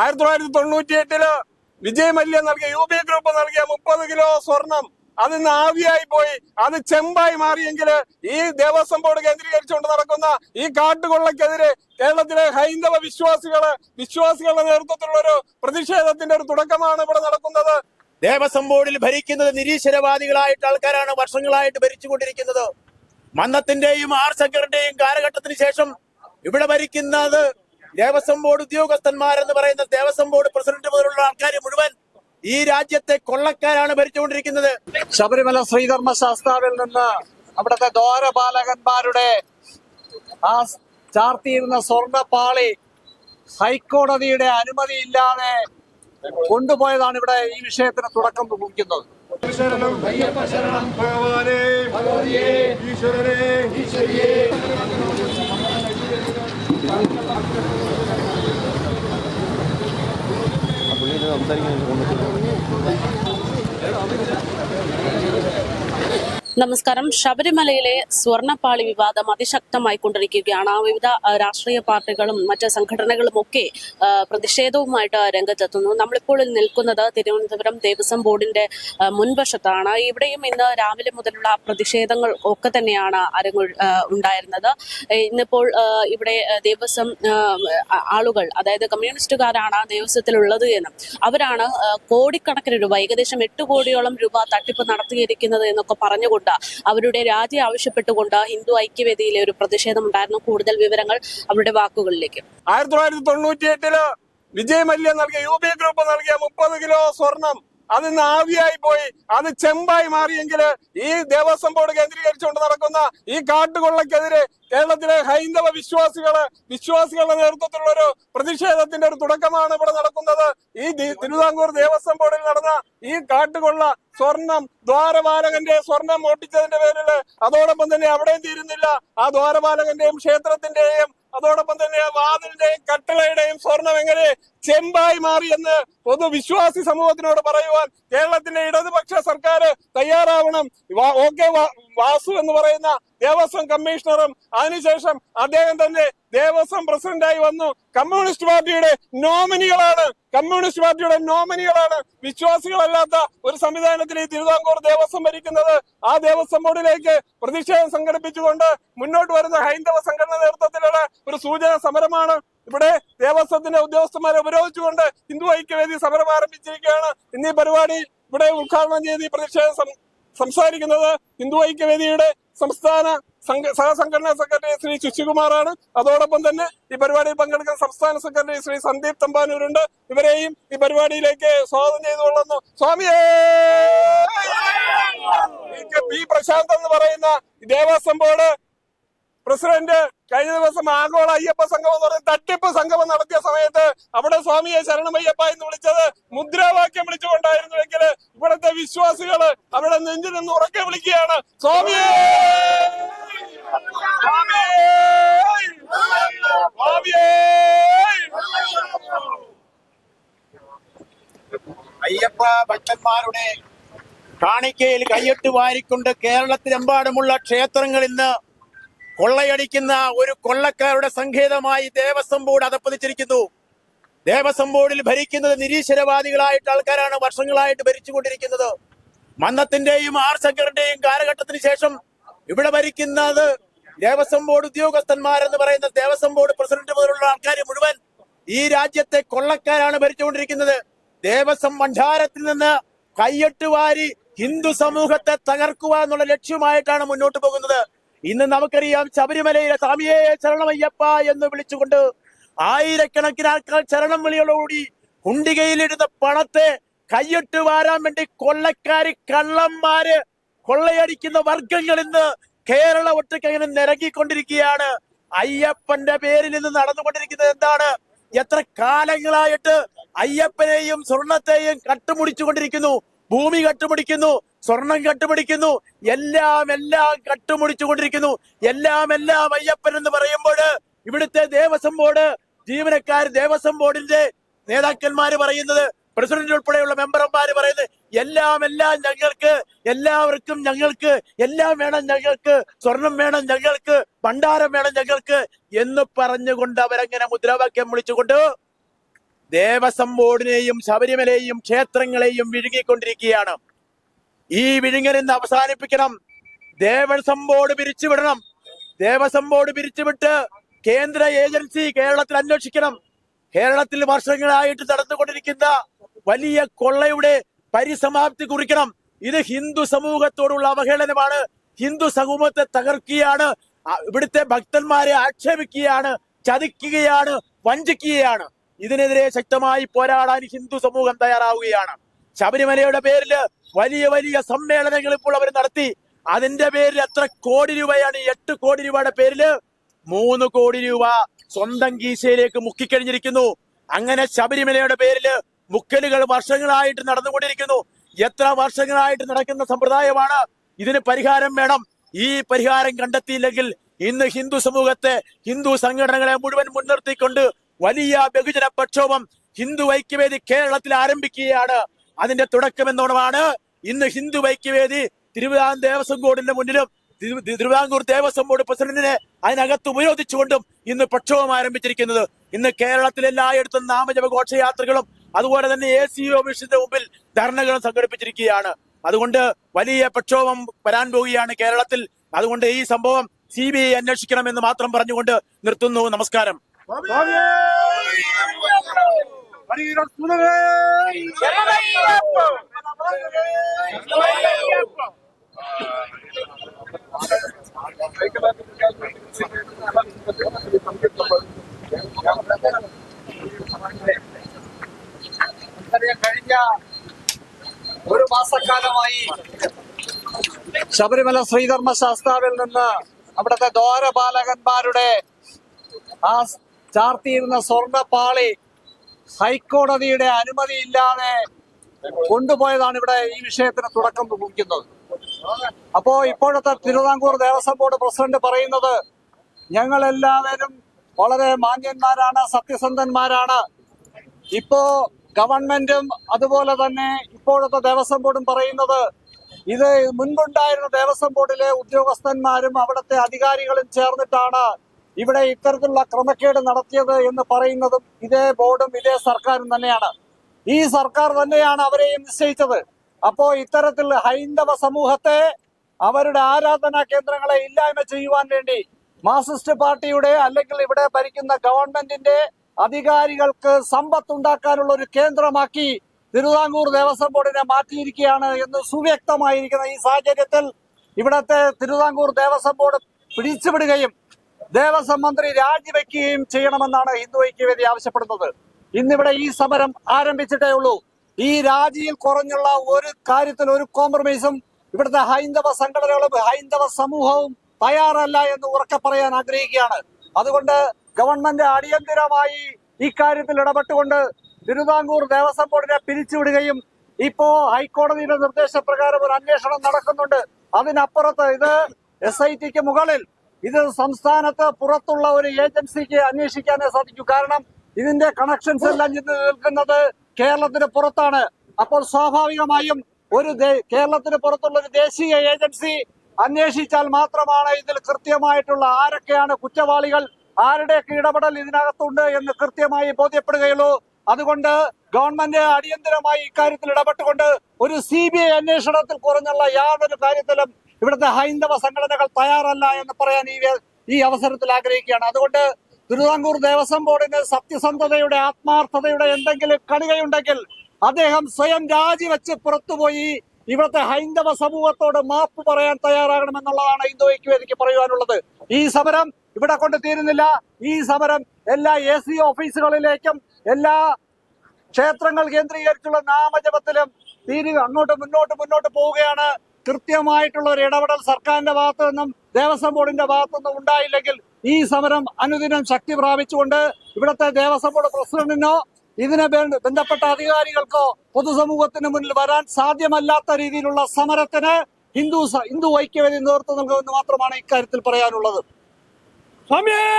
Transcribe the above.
1998 വിജയ് മല്യ നൽകിയ UB group നൽകിയ 30 kilo സ്വർണം അത് ഇന്ന് ആവിയായി പോയി. അത് ചെമ്പായി മാറിയെങ്കിൽ ഈ ദേവസ്വം ബോർഡ് കേന്ദ്രീകരിച്ചുകൊണ്ട് നടക്കുന്ന ഈ കാട്ടുകൊള്ളക്കെതിരെ കേരളത്തിലെ ഹൈന്ദവ വിശ്വാസികളുടെ നേതൃത്വത്തിലുള്ള ഒരു പ്രതിഷേധത്തിന്റെ ഒരു തുടക്കമാണ് ഇവിടെ നടക്കുന്നത്. ദേവസ്വം ബോർഡിൽ ഭരിക്കുന്നത് നിരീശ്വരവാദികളായിട്ട് ആൾക്കാരാണ് വർഷങ്ങളായിട്ട് ഭരിച്ചുകൊണ്ടിരിക്കുന്നത്. മന്നത്തിന്റെയും ആർ ശങ്കറിന്റെയും കാലഘട്ടത്തിന് ശേഷം ഇവിടെ ഭരിക്കുന്നത് ദേവസ്വം ബോർഡ് ഉദ്യോഗസ്ഥന്മാരെന്ന് പറയുന്ന ദേവസ്വം ബോർഡ് പ്രസിഡന്റ് മുതലുള്ള ആൾക്കാർ മുഴുവൻ ഈ രാജ്യത്തെ കൊള്ളക്കാരാണ് ഭരിച്ചുകൊണ്ടിരിക്കുന്നത്. ശബരിമല ശ്രീധർമ്മ ശാസ്താവിൽ നിന്ന് അവിടുത്തെ ദ്വാരപാലകന്മാരുടെ ആ ചാർത്തിയിരുന്ന സ്വർണ്ണപ്പാളി ഹൈക്കോടതിയുടെ അനുമതിയില്ലാതെ കൊണ്ടുപോയതാണ് ഇവിടെ ഈ വിഷയത്തിന് തുടക്കം കുറിക്കുന്നത്. നമസ്കാരം. ശബരിമലയിലെ സ്വർണ്ണപ്പാളി വിവാദം അതിശക്തമായി കൊണ്ടിരിക്കുകയാണ്. വിവിധ രാഷ്ട്രീയ പാർട്ടികളും മറ്റ് സംഘടനകളും ഒക്കെ പ്രതിഷേധവുമായിട്ട് രംഗത്തെത്തുന്നു. നമ്മളിപ്പോൾ നിൽക്കുന്നത് തിരുവനന്തപുരം ദേവസ്വം ബോർഡിന്റെ മുൻവശത്താണ്. ഇവിടെയും ഇന്ന് രാവിലെ മുതലുള്ള പ്രതിഷേധങ്ങൾ ഒക്കെ തന്നെയാണ് ഉണ്ടായിരുന്നത്. ഇന്നിപ്പോൾ ഇവിടെ ദേവസ്വം ആളുകൾ, അതായത് കമ്മ്യൂണിസ്റ്റുകാരാണ് ദേവസ്വത്തിലുള്ളത് എന്നും അവരാണ് കോടിക്കണക്കിന് രൂപ, ഏകദേശം 8 കോടിയോളം രൂപ തട്ടിപ്പ് നടത്തിയിരിക്കുന്നത് എന്നൊക്കെ പറഞ്ഞുകൊണ്ട് അവരുടെ രാജി ആവശ്യപ്പെട്ടുകൊണ്ട് ഹിന്ദു ഐക്യവേദിയിലെ ഒരു പ്രതിഷേധം ഉണ്ടായിരുന്നു. കൂടുതൽ വിവരങ്ങൾ അവരുടെ വാക്കുകളിലേക്ക്. 1998 വിജയ് മല്യ നൽകിയ UB ഗ്രൂപ്പ് നൽകിയ 30 കിലോ സ്വർണം അത് ഇന്ന് ആവിയായി പോയി. അത് ചെമ്പായി മാറിയെങ്കിൽ ഈ ദേവസ്വം ബോർഡ് കേന്ദ്രീകരിച്ചുകൊണ്ട് നടക്കുന്ന ഈ കാട്ടുകൊള്ളക്കെതിരെ കേരളത്തിലെ ഹൈന്ദവ വിശ്വാസികളുടെ നേതൃത്വത്തിലുള്ള ഒരു പ്രതിഷേധത്തിന്റെ ഒരു തുടക്കമാണ് ഇവിടെ നടക്കുന്നത്. ഈ തിരുവിതാംകൂർ ദേവസ്വം ബോർഡിൽ നടന്ന ഈ കാട്ടുകൊള്ള സ്വർണം, ദ്വാരപാലകന്റെ സ്വർണം മോട്ടിച്ചതിന്റെ പേരിൽ അതോടൊപ്പം തന്നെ അവിടെയും തീരുന്നില്ല. ആ ദ്വാരപാലകന്റെയും ക്ഷേത്രത്തിന്റെയും അതോടൊപ്പം തന്നെ വാതിലിന്റെയും കട്ടളയുടെയും സ്വർണം എങ്ങനെ ചെമ്പായി മാറി എന്ന് പൊതുവിശ്വാസി സമൂഹത്തിനോട് പറയുവാൻ കേരളത്തിലെ ഇടതുപക്ഷ സർക്കാർ തയ്യാറാവണം. OK വാസു എന്ന് പറയുന്ന ദേവസ്വം കമ്മീഷണറും അതിനുശേഷം അദ്ദേഹം തന്നെ ദേവസ്വം പ്രസിഡന്റായി വന്നു. കമ്മ്യൂണിസ്റ്റ് പാർട്ടിയുടെ നോമിനികളാണ് വിശ്വാസികളല്ലാത്ത ഒരു സംവിധാനത്തിൽ ഈ തിരുവിതാംകൂർ ദേവസ്വം ഭരിക്കുന്നത്. ആ ദേവസ്വം ബോർഡിലേക്ക് പ്രതിഷേധം സംഘടിപ്പിച്ചുകൊണ്ട് മുന്നോട്ട് വരുന്ന ഹൈന്ദവ സംഘടന നേതൃത്വത്തിലുള്ള ഒരു സൂചന സമരമാണ്. ഇവിടെ ദേവസ്വത്തിന്റെ ഉദ്യോഗസ്ഥന്മാരെ ഉപരോധിച്ചുകൊണ്ട് ഹിന്ദു ഐക്യവേദി സമരം ആരംഭിച്ചിരിക്കുകയാണ്. ഇന്നീ പരിപാടി ഇവിടെ ഉദ്ഘാടനം ചെയ്ത് ഈ പ്രതിഷേധം സംസാരിക്കുന്നത് ഹിന്ദു ഐക്യവേദിയുടെ സംസ്ഥാന സഹസംഘടനാ സെക്രട്ടറി ശ്രീ ശശികുമാറാണ്. അതോടൊപ്പം തന്നെ ഈ പരിപാടിയിൽ പങ്കെടുക്കുന്ന സംസ്ഥാന സെക്രട്ടറി ശ്രീ സന്ദീപ് തമ്പാനൂരുണ്ട്. ഇവരെയും ഈ പരിപാടിയിലേക്ക് സ്വാഗതം ചെയ്തുകൊള്ളുന്നു. സ്വാമിയേ! പി പ്രശാന്ത് എന്ന് പറയുന്ന ദേവസ്വം ബോർഡ് പ്രസിഡന്റ് കഴിഞ്ഞ ദിവസം ആഗോള അയ്യപ്പ സംഗമം എന്ന് പറയുന്ന തട്ടിപ്പ് സംഗമം നടത്തിയ സമയത്ത് അവിടെ സ്വാമിയെ ശരണമയ്യപ്പ എന്ന് വിളിച്ചത് മുദ്രാവാക്യം വിളിച്ചുകൊണ്ടായിരുന്നുവെങ്കിൽ ഇവിടുത്തെ വിശ്വാസികള് അവിടെ നെഞ്ചിൽ നിന്ന് ഉറക്കെ വിളിക്കുകയാണ്, സ്വാമിയേ! അയ്യപ്പ ഭക്തന്മാരുടെ കാണിക്കയിൽ കയ്യിട്ട് വാരിക്കൊണ്ട് കേരളത്തിലെമ്പാടുമുള്ള ക്ഷേത്രങ്ങളിൽ നിന്ന് കൊള്ളയടിക്കുന്ന ഒരു കൊള്ളക്കാരുടെ സങ്കേതമായി ദേവസ്വം ബോർഡ് അതപ്പതിച്ചിരിക്കുന്നു. ദേവസ്വം ബോർഡിൽ ഭരിക്കുന്നത് നിരീശ്വരവാദികളായിട്ട് ആൾക്കാരാണ് വർഷങ്ങളായിട്ട് ഭരിച്ചുകൊണ്ടിരിക്കുന്നത്. മന്നത്തിന്റെയും ആർ ശങ്കറിന്റെയും കാലഘട്ടത്തിന് ശേഷം ഇവിടെ ഭരിക്കുന്നത് ദേവസ്വം ബോർഡ് ഉദ്യോഗസ്ഥന്മാരെന്ന് പറയുന്ന ദേവസ്വം ബോർഡ് പ്രസിഡന്റ് മുതലുള്ള ആൾക്കാർ മുഴുവൻ ഈ രാജ്യത്തെ കൊള്ളക്കാരാണ് ഭരിച്ചുകൊണ്ടിരിക്കുന്നത്. ദേവസ്വം ഭണ്ഡാരത്തിൽ നിന്ന് കയ്യെട്ട് വാരി ഹിന്ദു സമൂഹത്തെ തകർക്കുക എന്നുള്ള ലക്ഷ്യമായിട്ടാണ് മുന്നോട്ട് പോകുന്നത്. ഇന്ന് നമുക്കറിയാം, ശബരിമലയിലെ സ്വാമിയെ ശരണമയ്യപ്പ എന്ന് വിളിച്ചുകൊണ്ട് ആയിരക്കണക്കിന് ആൾക്കാർ ശരണം വിളികളോടുകൂടി കുണ്ടികയിലിരുന്ന പണത്തെ കയ്യിട്ട് വാരാൻ വേണ്ടി കൊള്ളക്കാര്, കള്ളന്മാര്, കൊള്ളയടിക്കുന്ന വർഗങ്ങൾ ഇന്ന് കേരള ഒറ്റയ്ക്ക് അങ്ങനെ നിരങ്ങിക്കൊണ്ടിരിക്കുകയാണ്. അയ്യപ്പന്റെ പേരിൽ നിന്ന് നടന്നുകൊണ്ടിരിക്കുന്നത് എന്താണ്? എത്ര കാലങ്ങളായിട്ട് അയ്യപ്പനെയും സ്വർണത്തെയും കട്ടുമുടിച്ചുകൊണ്ടിരിക്കുന്നു. ഭൂമി കട്ടുപിടിക്കുന്നു, സ്വർണം കട്ടുപിടിക്കുന്നു, എല്ലാം കട്ടുമുടിച്ചുകൊണ്ടിരിക്കുന്നു. എല്ലാം അയ്യപ്പൻ എന്ന് പറയുമ്പോൾ ഇവിടുത്തെ ദേവസ്വം ബോർഡ് ജീവനക്കാർ, ദേവസ്വം ബോർഡിന്റെ നേതാക്കന്മാര് പറയുന്നത്, പ്രസിഡന്റ് ഉൾപ്പെടെയുള്ള മെമ്പർമാര് പറയുന്നത് എല്ലാം ഞങ്ങൾക്ക്, എല്ലാവർക്കും ഞങ്ങൾക്ക്, എല്ലാം വേണം ഞങ്ങൾക്ക്, സ്വർണം വേണം ഞങ്ങൾക്ക്, ഭണ്ഡാരം വേണം ഞങ്ങൾക്ക് എന്ന് പറഞ്ഞുകൊണ്ട് അവരങ്ങനെ മുദ്രാവാക്യം വിളിച്ചുകൊണ്ട് ദേവസ്വം ബോർഡിനെയും ശബരിമലയെയും ക്ഷേത്രങ്ങളെയും വിഴുങ്ങിക്കൊണ്ടിരിക്കുകയാണ്. ഈ വിഴുങ്ങൽ ഇന്ന് അവസാനിപ്പിക്കണം. ദേവസ്വം ബോർഡ് പിരിച്ചുവിടണം. ദേവസ്വം ബോർഡ് പിരിച്ചുവിട്ട് കേന്ദ്ര ഏജൻസി കേരളത്തിൽ അന്വേഷിക്കണം. കേരളത്തിൽ വർഷങ്ങളായിട്ട് നടന്നുകൊണ്ടിരിക്കുന്ന വലിയ കൊള്ളയുടെ പരിസമാപ്തി കുറിക്കണം. ഇത് ഹിന്ദു സമൂഹത്തോടുള്ള അവഹേളനമാണ്. ഹിന്ദു സമൂഹത്തെ തകർക്കുകയാണ്. ഇവിടുത്തെ ഭക്തന്മാരെ ആക്ഷേപിക്കുകയാണ്, ചതിക്കുകയാണ്, വഞ്ചിക്കുകയാണ്. ഇതിനെതിരെ ശക്തമായി പോരാടാൻ ഹിന്ദു സമൂഹം തയ്യാറാവുകയാണ്. ശബരിമലയുടെ പേരില് വലിയ വലിയ സമ്മേളനങ്ങൾ ഇപ്പോൾ അവർ നടത്തി. അതിന്റെ പേരിൽ എത്ര കോടി രൂപയാണ്? 8 കോടി രൂപയുടെ പേരില് 3 കോടി രൂപ സ്വന്തം കീശയിലേക്ക് മുക്കിക്കഴിഞ്ഞിരിക്കുന്നു. അങ്ങനെ ശബരിമലയുടെ പേരില് മുക്കലുകൾ വർഷങ്ങളായിട്ട് നടന്നുകൊണ്ടിരിക്കുന്നു. എത്ര വർഷങ്ങളായിട്ട് നടക്കുന്ന സമ്പ്രദായമാണ്. ഇതിന് പരിഹാരം വേണം. ഈ പരിഹാരം കണ്ടെത്തിയില്ലെങ്കിൽ ഇന്ന് ഹിന്ദു സമൂഹത്തെ, ഹിന്ദു സംഘടനകളെ മുഴുവൻ മുൻനിർത്തിക്കൊണ്ട് വലിയ ബഹുജന പ്രക്ഷോഭം ഹിന്ദു ഐക്യവേദി കേരളത്തിൽ ആരംഭിക്കുകയാണ്. അതിന്റെ തുടക്കമെന്നോണമാണ് ഇന്ന് ഹിന്ദു ഐക്യവേദി തിരുവിതാംകൂർ ദേവസ്വം ബോർഡിന്റെ മുന്നിലും തിരുവിതാംകൂർ ദേവസ്വം ബോർഡ് പ്രസിഡന്റിനെ അതിനകത്ത് ഉപരോധിച്ചുകൊണ്ടും ഇന്ന് പ്രക്ഷോഭം ആരംഭിച്ചിരിക്കുന്നത്. ഇന്ന് കേരളത്തിൽ എല്ലായിടത്തും നാമജപ ഘോഷയാത്രകളും അതുപോലെ തന്നെ ACO ഓഫീസിന്റെ മുമ്പിൽ ധർണകളും സംഘടിപ്പിച്ചിരിക്കുകയാണ്. അതുകൊണ്ട് വലിയ പ്രക്ഷോഭം വരാൻ പോവുകയാണ് കേരളത്തിൽ. അതുകൊണ്ട് ഈ സംഭവം CBI അന്വേഷിക്കണമെന്ന് മാത്രം പറഞ്ഞുകൊണ്ട് നിർത്തുന്നു. നമസ്കാരം. കഴിഞ്ഞ ഒരു മാസക്കാലമായി ശബരിമല ശ്രീധർമ്മശാസ്താവിൽ നിന്ന് അവിടുത്തെ ദ്വാരപാലകന്മാരുടെ ആ ചാർത്തിയിരുന്ന സ്വർണ്ണപ്പാളി ഹൈക്കോടതിയുടെ അനുമതിയില്ലാതെ കൊണ്ടുപോയതാണ് ഇവിടെ ഈ വിഷയത്തിന് തുടക്കം കുറിക്കുന്നത്. അപ്പോ ഇപ്പോഴത്തെ തിരുവിതാംകൂർ ദേവസ്വം ബോർഡ് പ്രസിഡന്റ് പറയുന്നത് ഞങ്ങൾ എല്ലാവരും വളരെ മാന്യന്മാരാണ്, സത്യസന്ധന്മാരാണ്. ഇപ്പോ ഗവൺമെന്റും അതുപോലെ തന്നെ ഇപ്പോഴത്തെ ദേവസ്വം ബോർഡും പറയുന്നത് ഇത് മുൻപുണ്ടായിരുന്ന ദേവസ്വം ബോർഡിലെ ഉദ്യോഗസ്ഥന്മാരും അവിടുത്തെ അധികാരികളും ചേർന്നിട്ടാണ് ഇവിടെ ഇത്തരത്തിലുള്ള ക്രമക്കേട് നടത്തിയത് എന്ന് പറയുന്നതും ഇതേ ബോർഡും ഇതേ സർക്കാരും തന്നെയാണ്. ഈ സർക്കാർ തന്നെയാണ് അവരെയും നിശ്ചയിച്ചത്. അപ്പോ ഇത്തരത്തിൽ ഹൈന്ദവ സമൂഹത്തെ, അവരുടെ ആരാധനാ കേന്ദ്രങ്ങളെ ഇല്ലായ്മ ചെയ്യുവാൻ വേണ്ടി മാർക്സിസ്റ്റ് പാർട്ടിയുടെ അല്ലെങ്കിൽ ഇവിടെ ഭരിക്കുന്ന ഗവൺമെന്റിന്റെ അധികാരികൾക്ക് സമ്പത്തുണ്ടാക്കാനുള്ള ഒരു കേന്ദ്രമാക്കി തിരുവിതാംകൂർ ദേവസ്വം ബോർഡിനെ മാറ്റിയിരിക്കുകയാണ് എന്ന് സുവ്യക്തമായിരിക്കുന്ന ഈ സാഹചര്യത്തിൽ ഇവിടത്തെ തിരുവിതാംകൂർ ദേവസ്വം ബോർഡ് പിടിച്ചുവിടുകയും ദേവസ്വം മന്ത്രി രാജിവെക്കുകയും ചെയ്യണമെന്നാണ് ഹിന്ദു ഐക്യവേദി ആവശ്യപ്പെടുന്നത്. ഇന്നിവിടെ ഈ സമരം ആരംഭിച്ചിട്ടേ ഉള്ളൂ. ഈ രാജിയിൽ കുറഞ്ഞുള്ള ഒരു കാര്യത്തിൽ ഒരു കോംപ്രമൈസും ഇവിടുത്തെ ഹൈന്ദവ സംഘടനകളും ഹൈന്ദവ സമൂഹവും തയ്യാറല്ല എന്ന് ഉറക്കെ പറയാൻ ആഗ്രഹിക്കുകയാണ്. അതുകൊണ്ട് ഗവൺമെന്റ് അടിയന്തിരമായി ഇക്കാര്യത്തിൽ ഇടപെട്ടുകൊണ്ട് തിരുവിതാംകൂർ ദേവസ്വം ബോർഡിനെ പിരിച്ചുവിടുകയും ഇപ്പോ ഹൈക്കോടതിയുടെ നിർദ്ദേശപ്രകാരം ഒരു അന്വേഷണം നടക്കുന്നുണ്ട്. അതിനപ്പുറത്ത് ഇത് SITക്ക് മുകളിൽ ഇത് സംസ്ഥാനത്ത് പുറത്തുള്ള ഒരു ഏജൻസിക്ക് അന്വേഷിക്കാനേ സാധിക്കൂ. കാരണം ഇതിന്റെ കണക്ഷൻസ് എല്ലാം നിൽക്കുന്നത് കേരളത്തിന് പുറത്താണ്. അപ്പോൾ സ്വാഭാവികമായും കേരളത്തിന് പുറത്തുള്ള ഒരു ദേശീയ ഏജൻസി അന്വേഷിച്ചാൽ മാത്രമാണ് ഇതിൽ കൃത്യമായിട്ടുള്ള ആരൊക്കെയാണ് കുറ്റവാളികൾ, ആരുടെയൊക്കെ ഇടപെടൽ ഇതിനകത്തുണ്ട് എന്ന് കൃത്യമായി ബോധ്യപ്പെടുകയുള്ളൂ. അതുകൊണ്ട് ഗവൺമെന്റ് അടിയന്തരമായി ഇക്കാര്യത്തിൽ ഇടപെട്ടുകൊണ്ട് ഒരു CBI അന്വേഷണത്തിൽ കുറഞ്ഞുള്ള യാതൊരു കാര്യത്തിലും ഇവിടുത്തെ ഹൈന്ദവ സംഘടനകൾ തയ്യാറല്ല എന്ന് പറയാൻ ഈ അവസരത്തിൽ ആഗ്രഹിക്കുകയാണ്. അതുകൊണ്ട് തിരുവിതാംകൂർ ദേവസ്വം ബോർഡിന് സത്യസന്ധതയുടെ, ആത്മാർത്ഥതയുടെ എന്തെങ്കിലും കണികയുണ്ടെങ്കിൽ അദ്ദേഹം സ്വയം രാജിവെച്ച് പുറത്തുപോയി ഇവിടുത്തെ ഹൈന്ദവ സമൂഹത്തോട് മാപ്പ് പറയാൻ തയ്യാറാകണമെന്നുള്ളതാണ് ഹിന്ദു ഐക്യവേദിക്ക് പറയുവാനുള്ളത്. ഈ സമരം ഇവിടെ കൊണ്ട് തീരുന്നില്ല. ഈ സമരം എല്ലാ ACO ഓഫീസുകളിലേക്കും എല്ലാ ക്ഷേത്രങ്ങൾ കേന്ദ്രീകരിച്ചുള്ള നാമജപത്തിലും മുന്നോട്ട് പോവുകയാണ്. കൃത്യമായിട്ടുള്ള ഒരു ഇടപെടൽ സർക്കാരിന്റെ ഭാഗത്തു നിന്നും ദേവസ്വം ബോർഡിന്റെ ഭാഗത്തു നിന്നും ഉണ്ടായില്ലെങ്കിൽ ഈ സമരം അനുദിനം ശക്തി പ്രാപിച്ചുകൊണ്ട് ഇവിടുത്തെ ദേവസ്വം ബോർഡ് പ്രസിഡന്റിനോ ഇതിനെ ബന്ധപ്പെട്ട അധികാരികൾക്കോ പൊതുസമൂഹത്തിന് മുന്നിൽ വരാൻ സാധ്യമല്ലാത്ത രീതിയിലുള്ള സമരത്തിന് ഹിന്ദു ഐക്യവേദി നേതൃത്വം നൽകുമെന്ന് മാത്രമാണ് ഇക്കാര്യത്തിൽ പറയാനുള്ളത്. സമയം